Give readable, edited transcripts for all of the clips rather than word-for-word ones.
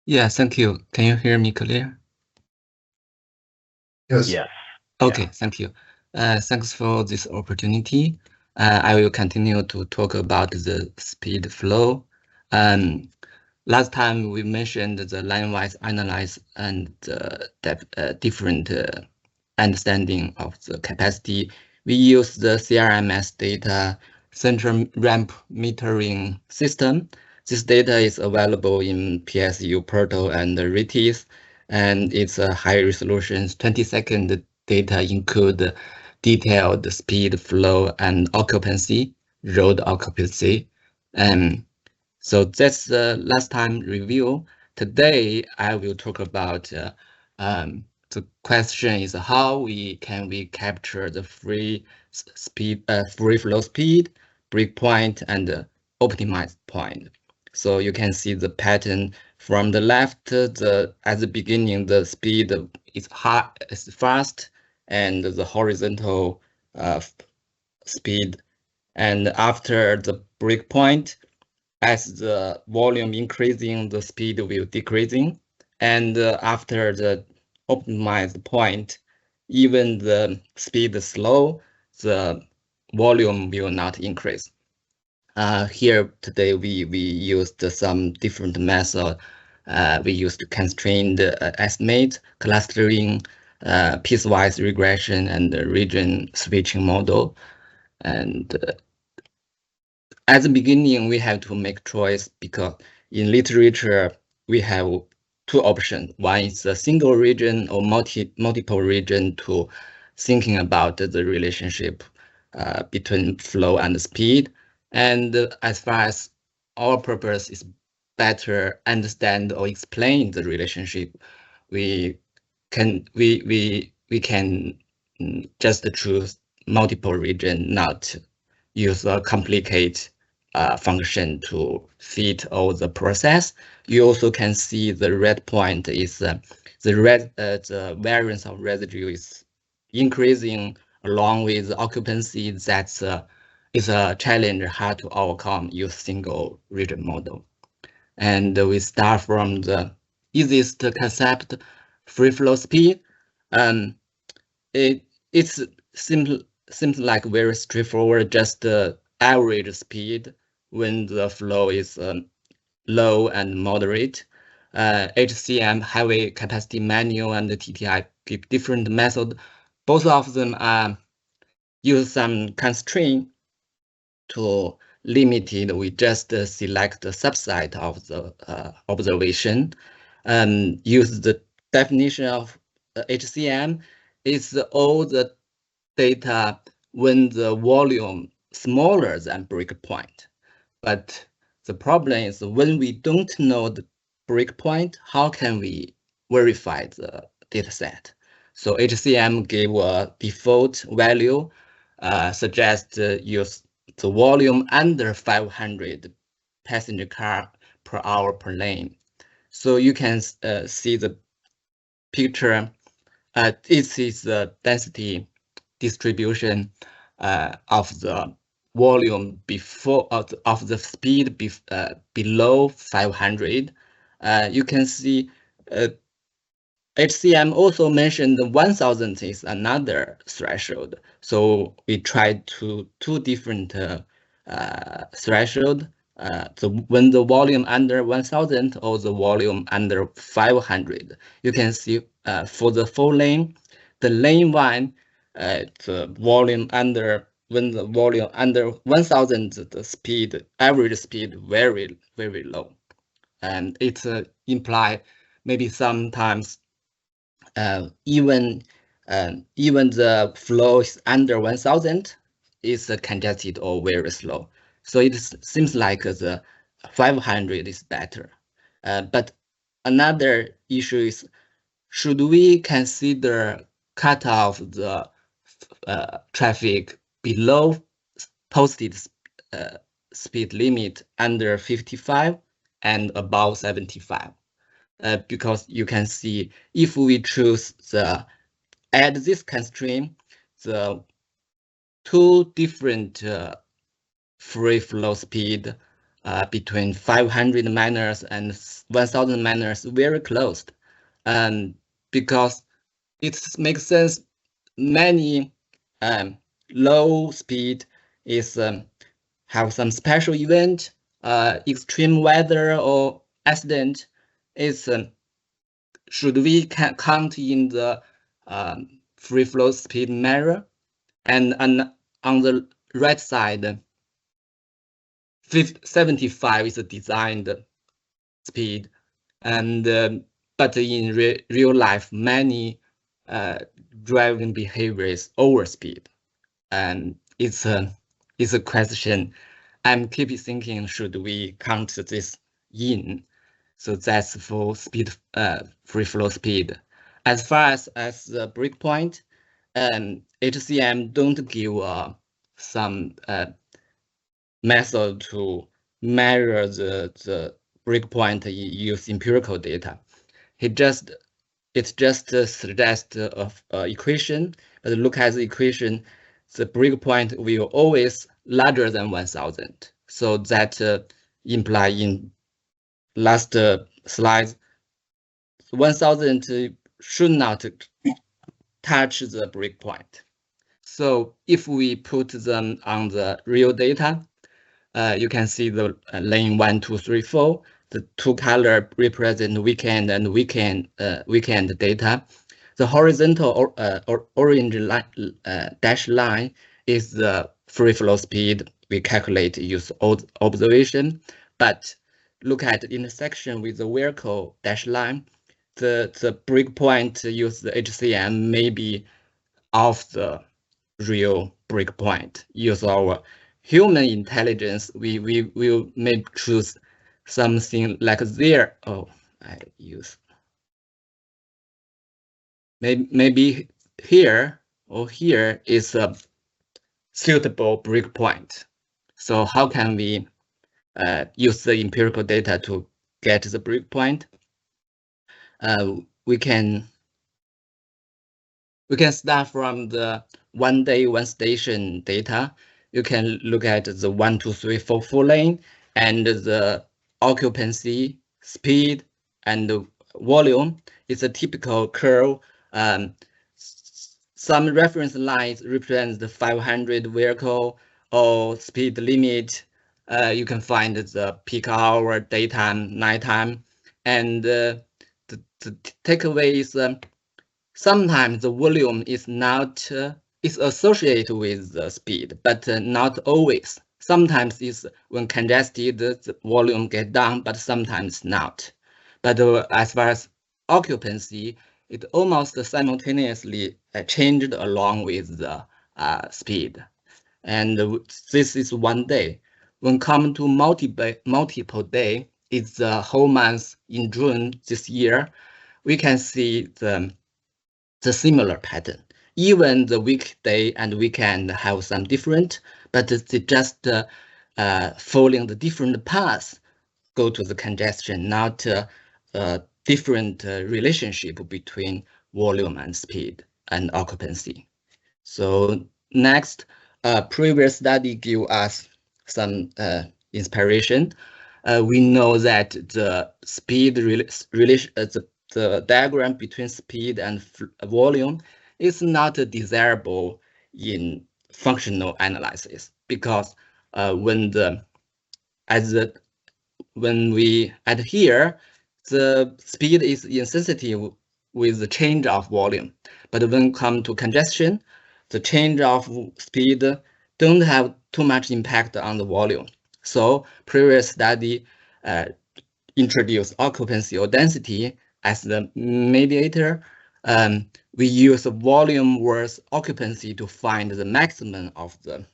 Yeah, thank you. Can you hear me clear? Yes. Yes. Okay, Yeah. thank you. Thanks for this opportunity. I will continue to talk about the speed flow. Um, Last time we mentioned the line-wise analyze and different understanding of the capacity. We use the CRMS data, central ramp metering system. This data is available in PSU portal and RITIS, and it's a high resolution 20-second data include detailed speed, flow, and occupancy, road occupancy. So that's the last time review. Today, I will talk about the question is how we capture the free flow speed, breakpoint, and optimized point. So you can see the pattern from the left. At the beginning, the speed is high, is fast, and the horizontal speed. And after the breakpoint, as the volume increasing, the speed will decreasing. And after the optimized point, even the speed slow, the volume will not increase. Here today we used some different method. We used constrained estimate, clustering, piecewise regression, and region switching model. And at the beginning, we have to make choice because in literature, we have two options. One is a single region or multiple region to thinking about the relationship between flow and speed. And as far as our purpose is better understand or explain the relationship, we can just choose multiple region, not use a complicated function to fit all the process. You also can see the red point is the variance of residue is increasing along with occupancy. That's is a challenge hard to overcome use single region model. And we start from the easiest concept, free flow speed. Um, it's simple seems like very straightforward, just the average speed when the flow is low and moderate. HCM, heavy capacity manual, and the TTI give different method. Both of them use some constraint to limit it. We just select the subset of the observation and use the definition of HCM. It's all the data when the volume smaller than breakpoint. But the problem is when we don't know the breakpoint, how can we verify the dataset? So HCM gave a default value, suggest use the volume under 500 passenger car per hour per lane. So you can see the picture. This is the density distribution of the volume before of the speed below 500. You can see HCM also mentioned 1000 is another threshold. So we tried two different threshold. When the volume under 1000 or the volume under 500, you can see for the full lane, the lane one, the volume under when the volume under 1000, the speed average speed very low, and it imply maybe sometimes even even the flow is under 1000 is congested or very slow. So it seems like the 500 is better. But another issue is, should we consider cut off the traffic below posted speed limit under 55 and above 75? Because you can see if we choose the add this constraint, the two different free flow speed between 500 miners and 1000 miners very close. Because it makes sense, many low speed is have some special event, extreme weather or accident, is should we count in the free flow speed measure? And on the right side, 75 is the designed speed, and but in real life, many driving behavior is overspeed, and it's a question I'm keep thinking, should we count this in? So that's for speed, free flow speed. As far as the breakpoint, HCM don't give some method to measure the breakpoint use empirical data. It just suggests equation, but look at the equation, the breakpoint will always larger than 1000. So that imply in last slide, 1000 should not touch the breakpoint. So if we put them on the real data, you can see the lane 1, 2, 3, 4. The two color represent weekend and weekend data. The horizontal or orange line, dash line is the free flow speed we calculate use observation. But look at the intersection with the vertical dash line. The breakpoint use the HCM may be off the real breakpoint. Use our human intelligence, we will maybe choose something like there. Oh, I use maybe here or here is a suitable breakpoint. So how can we use the empirical data to get the breakpoint? We can start from the 1 day, 1 station data. You can look at the 1, 2, 3, 4, 4 lane and the occupancy, speed, and volume. It's a typical curve. Some reference lines represent the 500 vehicle or speed limit. You can find the peak hour, daytime, nighttime, and the takeaway is sometimes the volume is not is associated with the speed, but not always. Sometimes it's when congested, the volume get down, but sometimes not. But as far as occupancy, it almost simultaneously changed along with the speed. And this is 1 day. When come to multiple day, it's the whole month in June this year, we can see the similar pattern. Even the weekday and weekend have some different, but they just following the different paths go to the congestion, not different relationship between volume and speed and occupancy. So next, previous study give us some inspiration. We know that the speed relation, the diagram between speed and volume is not desirable in functional analysis, because when we adhere, the speed is insensitive with the change of volume. But when come to congestion, the change of speed don't have too much impact on the volume. So previous study introduced occupancy or density as the mediator. We use volume versus occupancy to find the maximum of the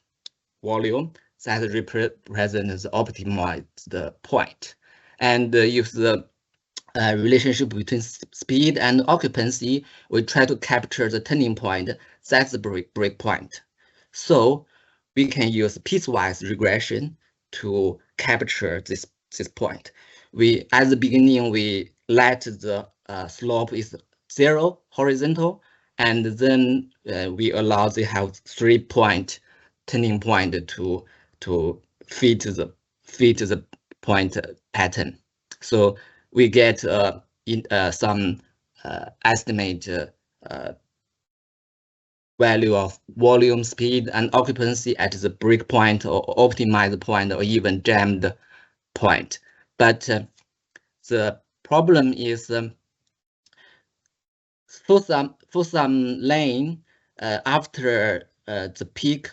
volume that represents the optimized point, and use the relationship between speed and occupancy. We try to capture the turning point. That's the break point. So we can use piecewise regression to capture this point. We at the beginning we let the slope is 0 horizontal, and then we allow they have 3-point turning point to fit the point pattern. So we get some estimate value of volume, speed, and occupancy at the break point or optimized point or even jammed point. But the problem is for some lane after the peak,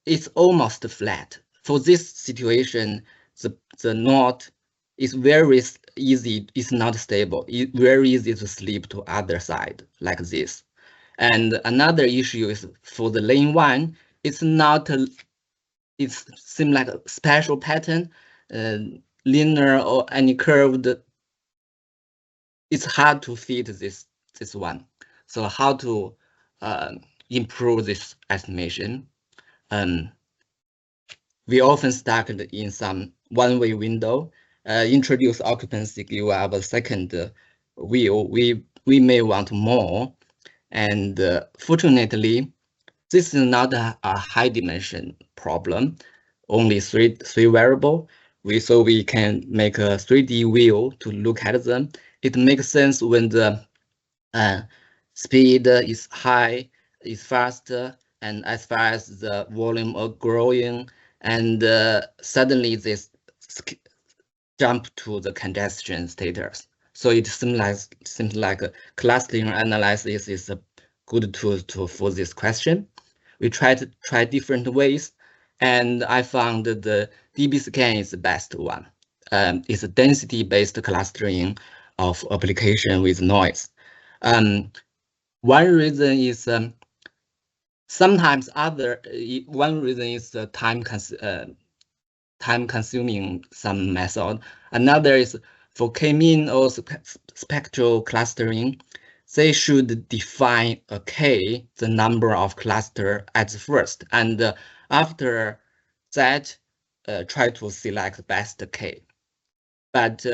it's almost flat. For this situation, the node is very easy. It's not stable. It's very easy to slip to other side like this. And another issue is for the lane one, it's not it seems like a special pattern, linear or any curved. It's hard to fit this one. So how to improve this estimation? We often stuck in some one-way window. Introduce occupancy, give up a second wheel. We may want more, and fortunately, this is not a high dimension problem. Only three variable. So we can make a 3D wheel to look at them. It makes sense when the speed is high, is faster, and as far as the volume are growing, and suddenly this jump to the congestion status. So it seems like a clustering analysis is a good tool for this question. We tried different ways, and I found the DB-scan is the best one. It's a density-based clustering of application with noise. One reason is sometimes one reason is the time consuming some method. Another is for k-mean or spectral clustering, they should define a k, the number of cluster at first, and after that, try to select the best k. But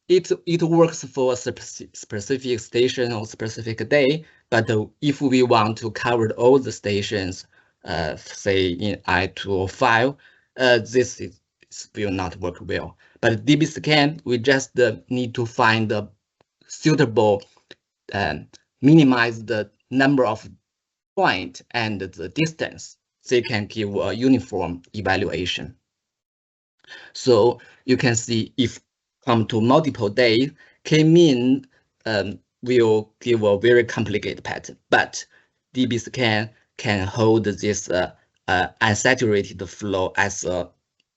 it works for a specific station or specific day. But if we want to cover all the stations, say in I2 or 5, this will not work well. But DB-scan, we just need to find a suitable, minimize the number of point and the distance. They can give a uniform evaluation. So you can see if come to multiple days, k-mean will give a very complicated pattern, but DB-scan can hold this unsaturated flow as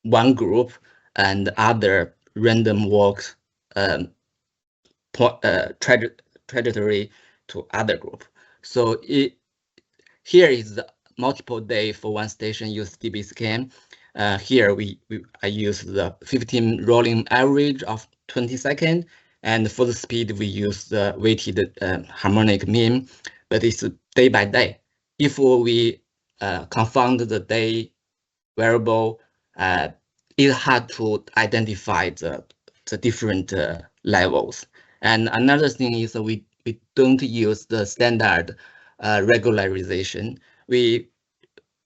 one group and other random walk trajectory to other group. So here is the multiple day for one station use DB-scan. Here I use the 15 rolling average of 20 seconds, and for the speed we use the weighted harmonic mean, but it's day by day. If we confound the day variable, it's hard to identify the different levels. And another thing is we don't use the standard regularization. We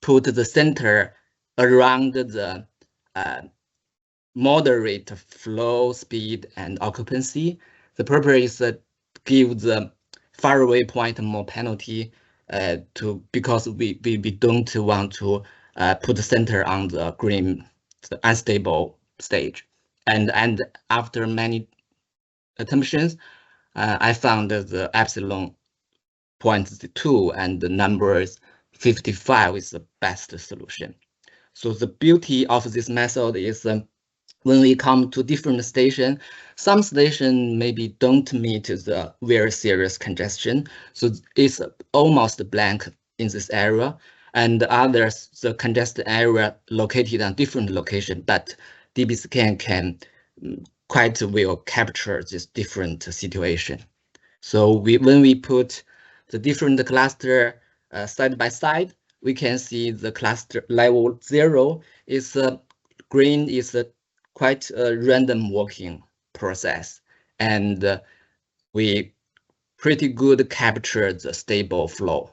put the center around the moderate flow, speed, and occupancy. The purpose is to give the faraway point more penalty because we don't want to put the center on the green, the unstable stage. And after many attempts, I found the epsilon 0.2 and the numbers 55 is the best solution. So the beauty of this method is when we come to different station, some station maybe don't meet the very serious congestion. So it's almost blank in this area, and others, the congested area located on different location, but DB-scan can quite well capture this different situation. So when we put the different cluster side by side, we can see the cluster level 0 is green is quite a random walking process, and we pretty good capture the stable flow.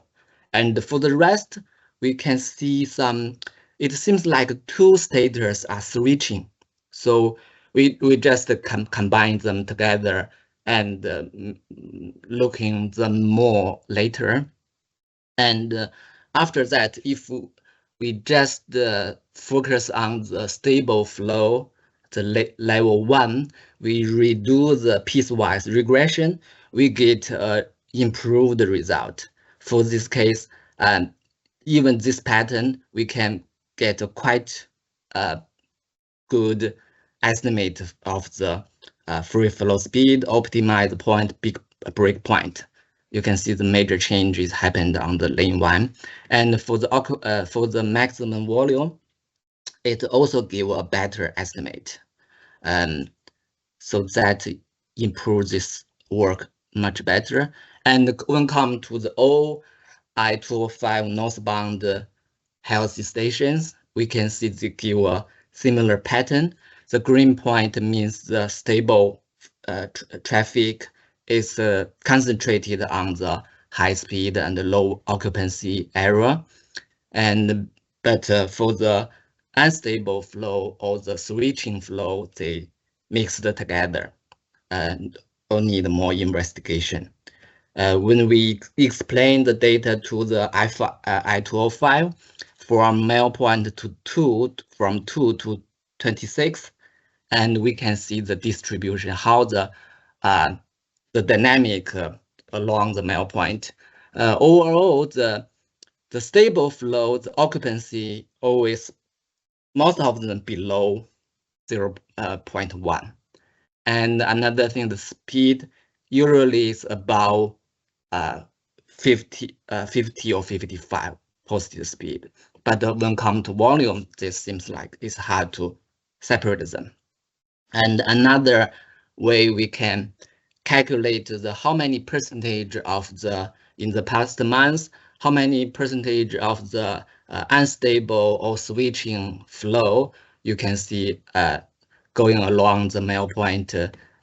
And for the rest, we can see some, it seems like two states are switching. So we just combine them together and looking them more later. And after that, if we just focus on the stable flow, the level 1, we redo the piecewise regression, we get improved result. For this case, even this pattern, we can get a quite good estimate of the free flow speed, optimize point, big break point. You can see the major changes happened on the lane 1. And for the maximum volume, it also give a better estimate. So that improves this work much better. And when come to the all I-205 northbound healthy stations, we can see they give a similar pattern. The green point means the stable traffic is concentrated on the high speed and low occupancy area. But for the unstable flow or the switching flow, they mixed together and need more investigation. When we explain the data to the I-205 from mile point to 2, from 2 to 26, and we can see the distribution, how the dynamic along the mile point. Overall, the stable flow, the occupancy always, most of them below 0.1. And another thing, the speed usually is about 50 or 55 positive speed. But when come to volume, this seems like it's hard to separate them. And another way we can calculate the how many percentage of the, in the past months, how many percentage of the unstable or switching flow you can see going along the mile point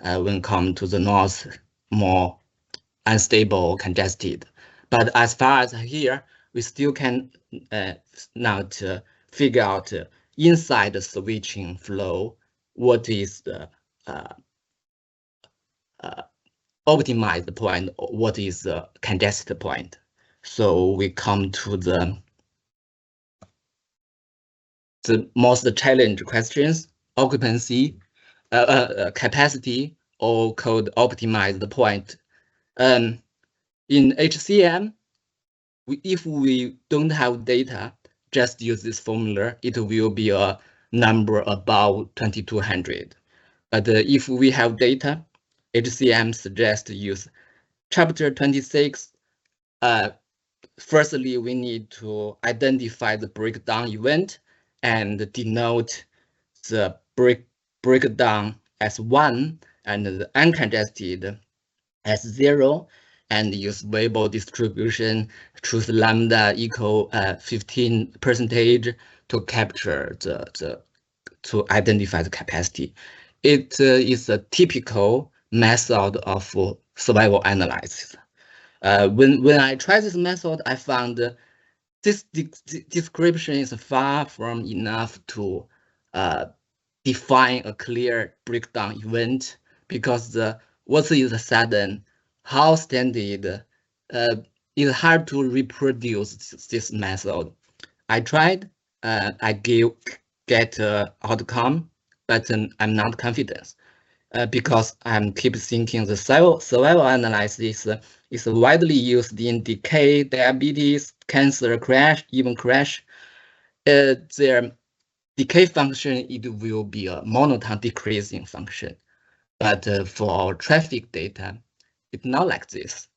when come to the north, more unstable, congested. But as far as here, we still can not figure out inside the switching flow, what is the optimized point, what is the congested point. So we come to the most challenge questions: occupancy, capacity, or called optimized point. In HCM, if we don't have data, just use this formula, it will be a number about 2200. But if we have data, HCM suggests use chapter 26. Firstly, we need to identify the breakdown event and denote the breakdown as 1 and the uncongested as 0, and use variable distribution, choose lambda equal 15% to capture to identify the capacity. It is a typical method of survival analysis. When I tried this method, I found this description is far from enough to define a clear breakdown event, because what is sudden, how standard, it's hard to reproduce this method. I tried, I get outcome, but I'm not confident. Because I'm keep thinking the survival analysis is widely used in decay, diabetes, cancer, crash, even crash. Their decay function, it will be a monotone decreasing function. But for our traffic data, it's not like this.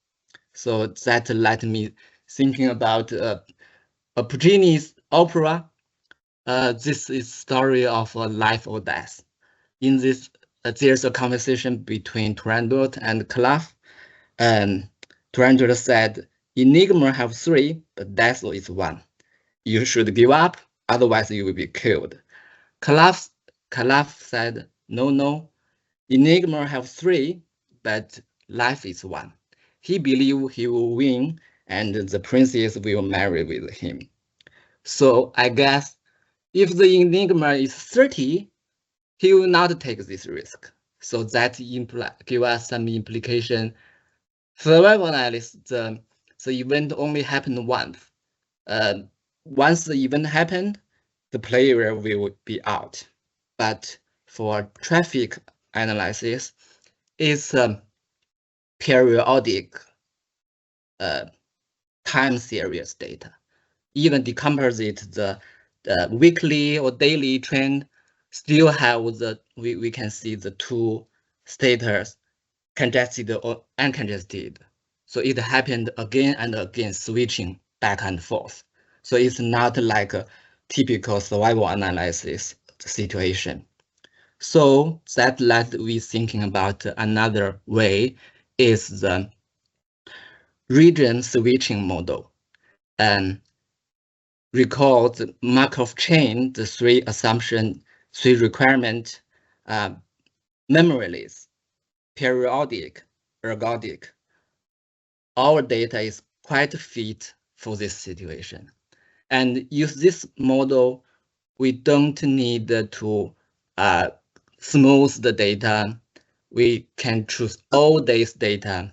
So that led me thinking about Puccini's opera. This is story of life or death. In this, there's a conversation between Turandot and Calaf. Turandot said, "Enigma have 3, but death is 1. You should give up, otherwise you will be killed." Calaf said, "No. Enigma have 3, but life is 1. He believed he will win, and the princess will marry with him." So I guess if the enigma is 30, he will not take this risk. So that give us some implication. Survival analysis, the event only happened once. Once the event happened, the player will be out. But for traffic analysis, it's periodic time series data. Even decomposite the weekly or daily trend, still have we can see the two status, congested or uncongested. So it happened again and again, switching back and forth. So it's not like a typical survival analysis situation. So that led we thinking about another way is the region switching model. And recall the Markov chain, the three assumption, three requirement, memoryless, periodic, ergodic. Our data is quite fit for this situation. And use this model, we don't need to smooth the data. We can choose all days data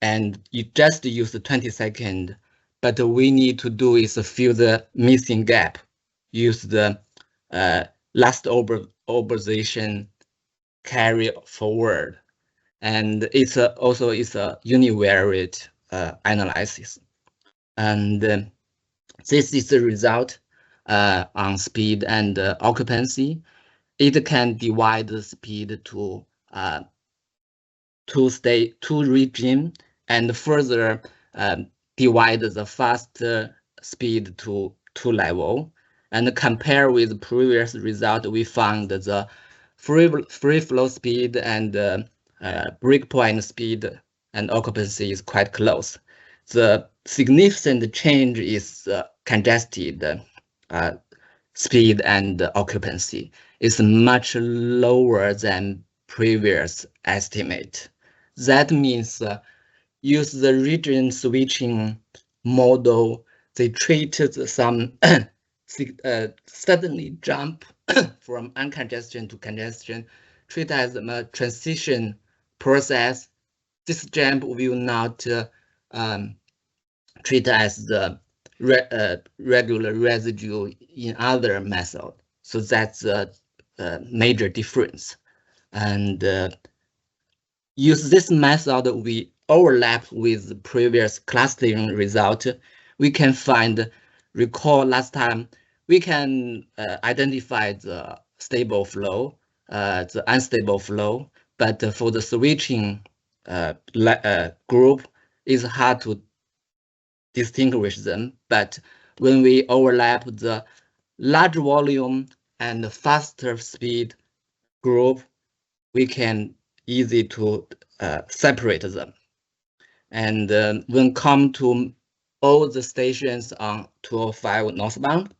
and you just use the 20-second, but we need to do is fill the missing gap. Use the last observation carry forward. And it's also is a univariate analysis. And this is the result on speed and occupancy. It can divide the speed to two region and further divide the faster speed to two level. And compare with previous result, we found the free flow speed and breakpoint speed and occupancy is quite close. The significant change is congested speed and occupancy is much lower than previous estimate. That means use the region switching model, they treated some suddenly jump from uncongestion to congestion, treat as a transition process. This jump will not treat as the regular residue in other method. So that's a major difference. And use this method, we overlap with the previous clustering result. We can find, recall last time, we can identify the stable flow, the unstable flow, but for the switching group, it's hard to distinguish them. But when we overlap the large volume and faster speed group, we can easy to separate them. And when come to all the stations on 205 northbound,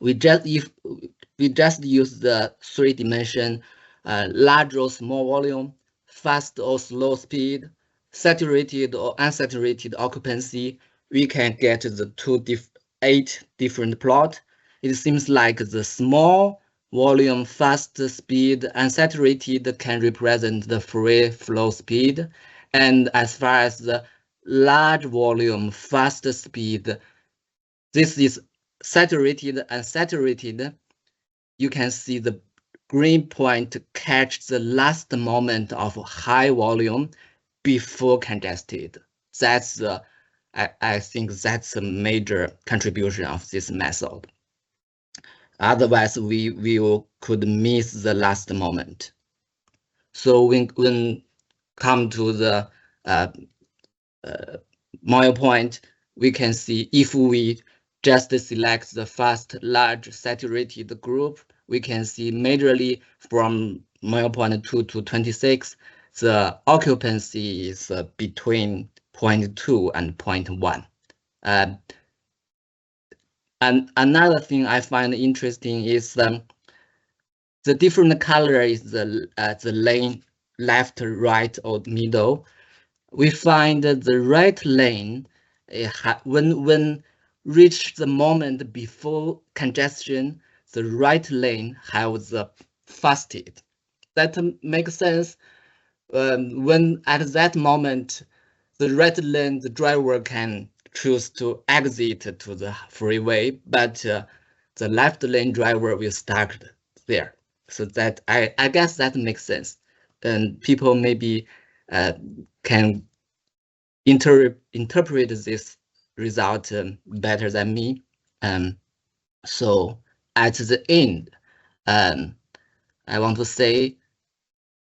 we just use the three-dimension large or small volume, fast or slow speed, saturated or unsaturated occupancy. We can get the 8 different plot. It seems like the small volume, fast speed, unsaturated can represent the free flow speed. And as far as the large volume, fast speed, this is saturated, unsaturated. You can see the green point catch the last moment of high volume before congested. That's I think that's a major contribution of this method. Otherwise, we could miss the last moment. So when come to the Moyle point, we can see if we just select the fast, large, saturated group, we can see majorly from Moyle point 2 to 26, the occupancy is between 0.2 and 0.1. And another thing I find interesting is the different color is the lane left, right, or middle. We find that the right lane, when reach the moment before congestion, the right lane has the fasted. That makes sense. When at that moment, the right lane, the driver can choose to exit to the freeway, but the left lane driver will stuck there. So that I guess that makes sense. And people maybe can interpret this result better than me. So at the end, I want to say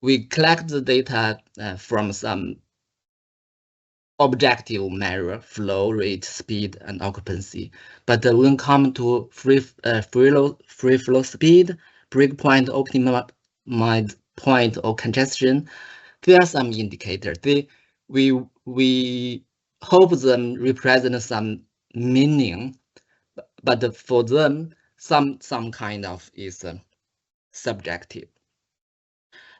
we collect the data from some objective measure, flow rate, speed, and occupancy. But when come to free flow speed, breakpoint, optimized point, or congestion, there are some indicators. We hope them represent some meaning, but for them, some kind of is subjective.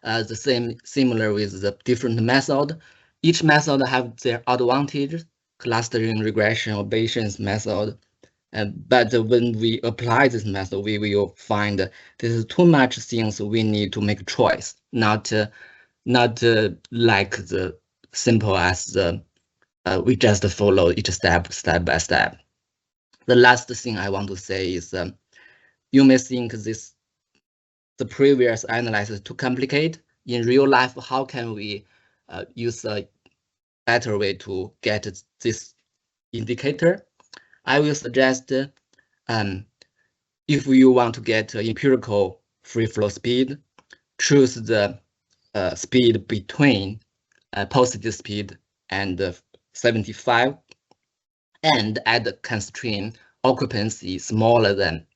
The same similar with the different method. Each method have their advantage, clustering, regression, or Bayesian method. But when we apply this method, we will find this is too much things we need to make choice, not like the simple as the we just follow each step by step. The last thing I want to say is you may think the previous analysis too complicated. In real life, how can we use a better way to get this indicator? I will suggest if you want to get empirical free flow speed, choose the speed between positive speed and 75, and add the constraint occupancy smaller than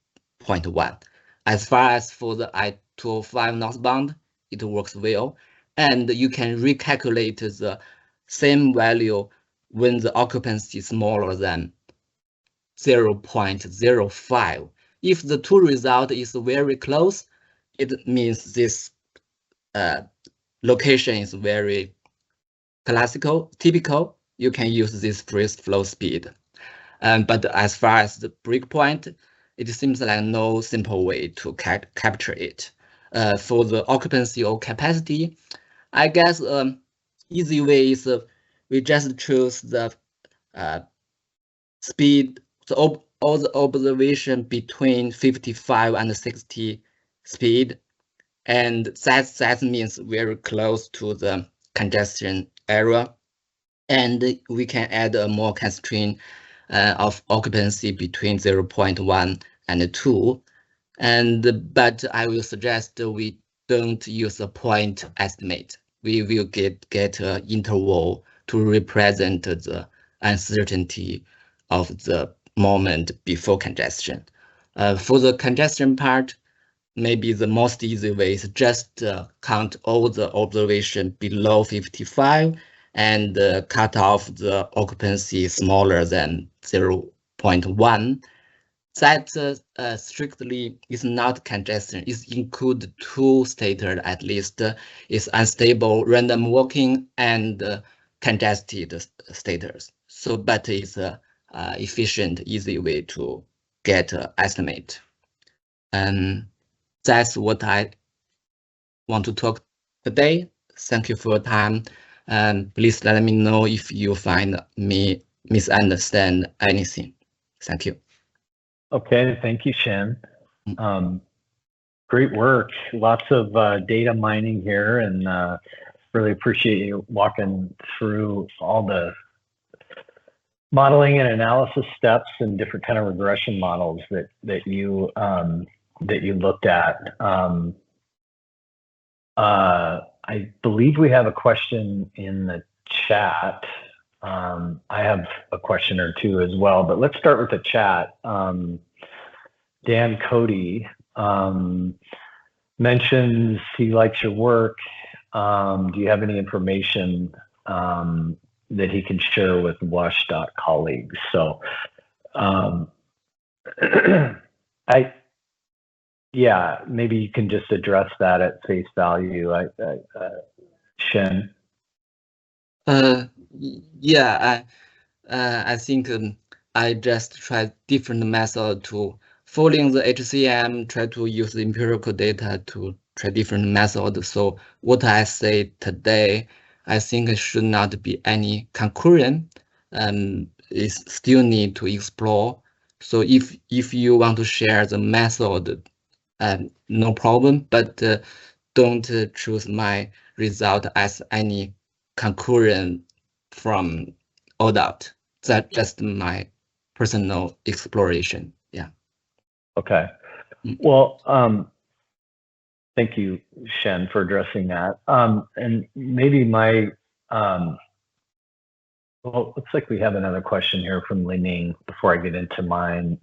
0.1. As far as for the I-205 northbound, it works well, and you can recalculate the same value when the occupancy is smaller than 0.05. If the two result is very close, it means this location is very typical. You can use this free flow speed. But as far as the breakpoint, it seems like no simple way to capture it. For the occupancy or capacity, I guess easy way is we just choose the speed, all the observation between 55 and 60 speed, and that means very close to the congestion area. And we can add a more constraint of occupancy between 0.1 and 2. But I will suggest we don't use a point estimate. We will get an interval to represent the uncertainty of the moment before congestion. For the congestion part, maybe the most easy way is just count all the observation below 55 and cut off the occupancy smaller than 0.1. That strictly is not congestion. It includes two states at least. Is unstable random walking and congested status. So, but it's efficient, easy way to get estimate. And that's what I want to talk today. Thank you for your time. And please let me know if you find me misunderstand anything. Thank you. Okay, thank you, Shen. Great work. Lots of data mining here, and really appreciate you walking through all the modeling and analysis steps and different kind of regression models that you looked at. I believe we have a question in the chat. I have a question or two as well, but let's start with the chat. Dan Cody mentions he likes your work. Do you have any information that he can share with WashDOT colleagues? So yeah, maybe you can just address that at face value, Shen. Yeah, I think I just tried different method to following the HCM, try to use the empirical data to try different methods. So what I say today, I think it should not be any concurrent. It still need to explore. So if you want to share the method, no problem, but don't choose my result as any concurrent from ODOT. That's just my personal exploration. Yeah. Okay. Well, thank you, Shen, for addressing that. And maybe well, looks like we have another question here from Ling before I get into mine.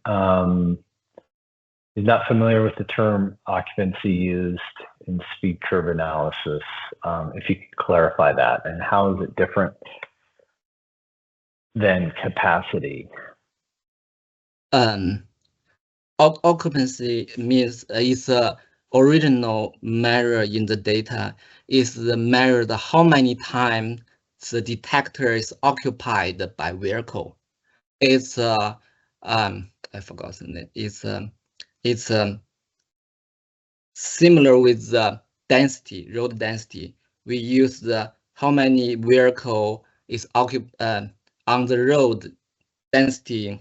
He's not familiar with the term occupancy used in speed curve analysis. If you could clarify that, and how is it different than capacity? Occupancy means is a original measure in the data, is the measure the how many times the detector is occupied by vehicle. It's I forgot the name. It's similar with the density, road density. We use the how many vehicle is on the road density.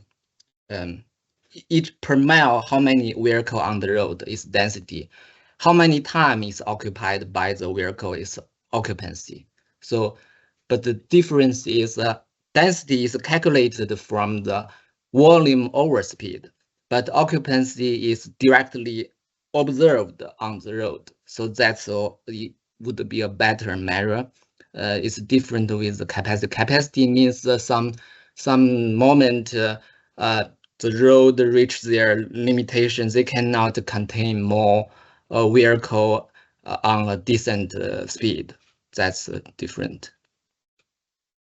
Each per mile, how many vehicle on the road is density. How many time is occupied by the vehicle is occupancy. So, but the difference is density is calculated from the volume over speed, but occupancy is directly observed on the road. So that's it would be a better measure. It's different with the capacity. Capacity means some moment the road reach their limitations. They cannot contain more vehicle on a decent speed. That's different.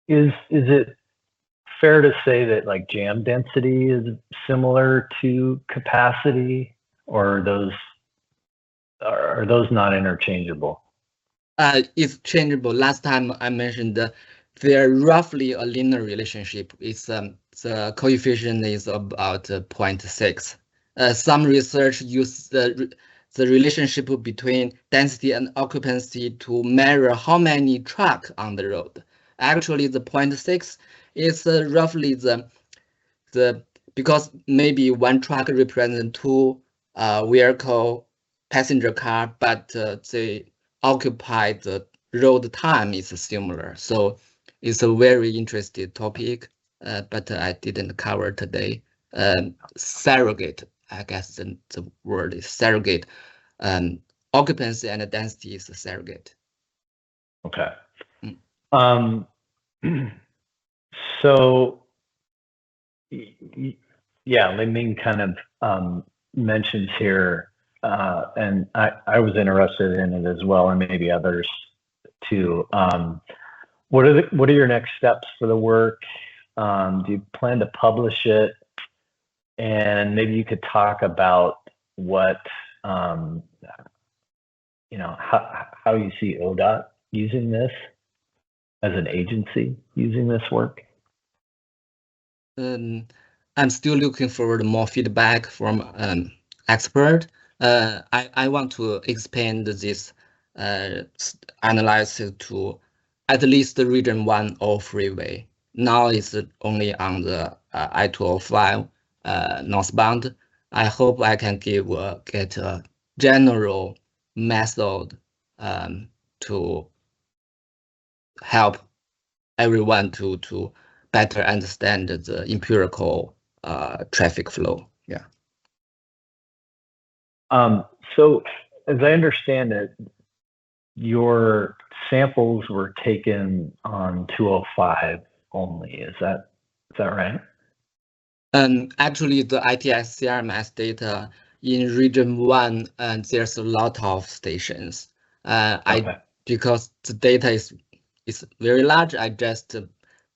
Is it fair to say that like jam density is similar to capacity, or are those not interchangeable? It's changeable. Last time I mentioned they're roughly a linear relationship. It's the coefficient is about 0.6. Some research use the relationship between density and occupancy to measure how many trucks on the road. Actually, the 0.6 is roughly the because maybe one truck represents two vehicle passenger car, but they occupy the road time is similar. So it's a very interesting topic, but I didn't cover today. Surrogate, I guess the word is surrogate. Occupancy and density is a surrogate. Okay. So, yeah, Ling kind of mentions here, and I was interested in it as well, and maybe others too. What are your next steps for the work? Do you plan to publish it? And maybe you could talk about what how you see ODOT using this as an agency using this work. I'm still looking forward to more feedback from expert. I want to expand this analysis to at least the region 1 freeway. Now it's only on the I-205 northbound. I hope I can get a general method to help everyone to better understand the empirical traffic flow. Yeah. So as I understand it, your samples were taken on 205 only. Is that right? Actually, the ITS CRMS data in region 1, there's a lot of stations. Okay. Because the data is very large, I just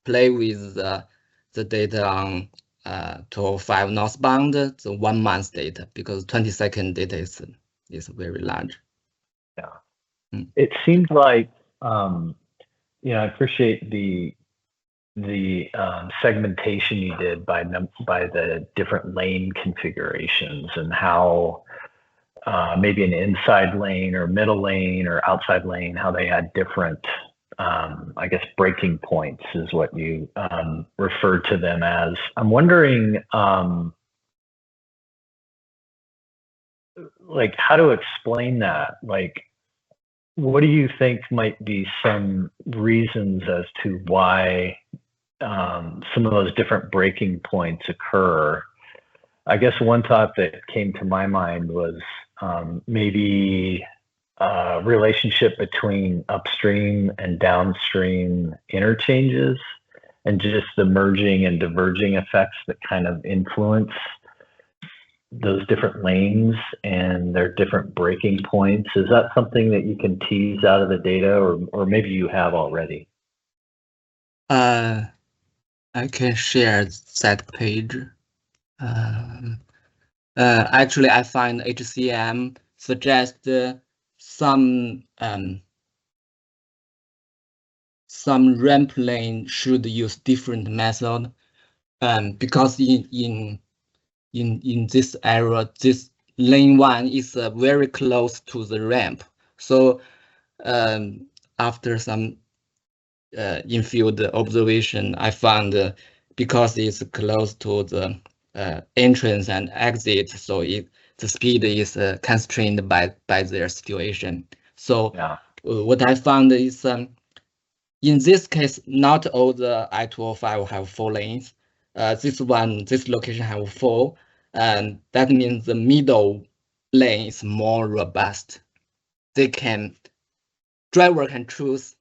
play with the data on 205 northbound, the 1 month data, because 20-second data is very large. Yeah. It seems like I appreciate the segmentation you did by the different lane configurations and how maybe an inside lane or middle lane or outside lane, how they had different, I guess, breaking points is what you referred to them as. I'm wondering, like, how to explain that? Like, what do you think might be some reasons as to why some of those different breaking points occur? I guess one thought that came to my mind was maybe a relationship between upstream and downstream interchanges and just the merging and diverging effects that kind of influence those different lanes and their different breaking points. Is that something that you can tease out of the data, or maybe you have already? I can share that page. Actually, I find HCM suggests some ramp lane should use different method, because in this area, this lane 1 is very close to the ramp. So after some in-field observation, I found because it's close to the entrance and exit, so the speed is constrained by their situation. So what I found is in this case, not all the I-205 have 4 lanes. This location have 4, and that means the middle lane is more robust. Driver can choose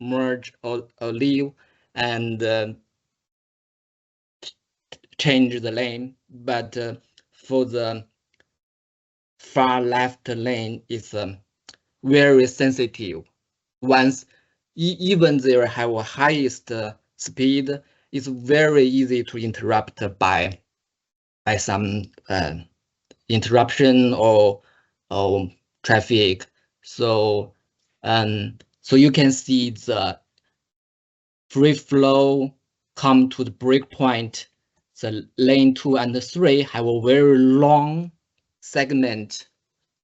merge or leave and change the lane, but for the far left lane, it's very sensitive. Once even they have a highest speed, it's very easy to interrupt by some interruption or traffic. So you can see the free flow come to the break point. The lane 2 and 3 have a very long segment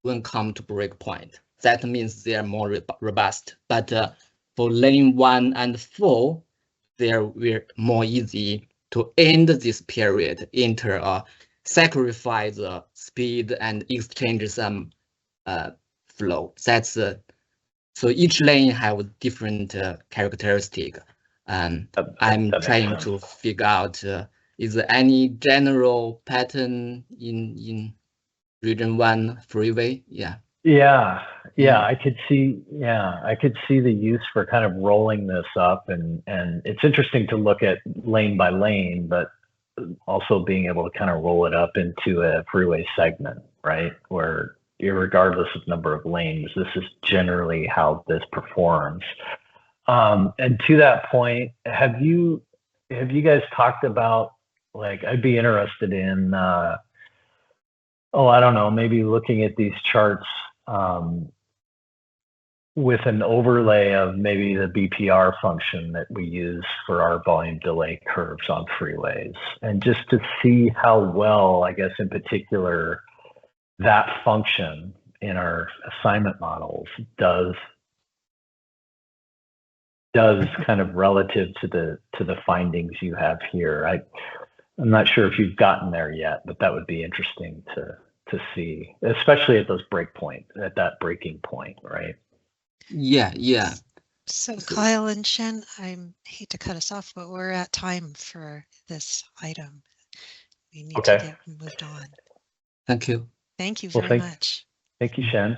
when come to break point. That means they are more robust. But for lane 1 and 4, they are more easy to end this period, enter sacrifice the speed and exchange some flow. That's so each lane have different characteristic. I'm trying to figure out is there any general pattern in region 1 freeway? Yeah, I could see the use for kind of rolling this up, and it's interesting to look at lane by lane, but also being able to kind of roll it up into a freeway segment, right? Where regardless of number of lanes, this is generally how this performs. And to that point, have you guys talked about, like, I'd be interested in I don't know, maybe looking at these charts with an overlay of maybe the BPR function that we use for our volume delay curves on freeways, and just to see how well, I guess in particular, that function in our assignment models does kind of relative to the findings you have here. I'm not sure if you've gotten there yet, but that would be interesting to see, especially at those at that breaking point, right? Yeah. So Kyle and Shen, I hate to cut us off, but we're at time for this item. We need to get moved on. Thank you. Thank you very much. Thank you, Shen.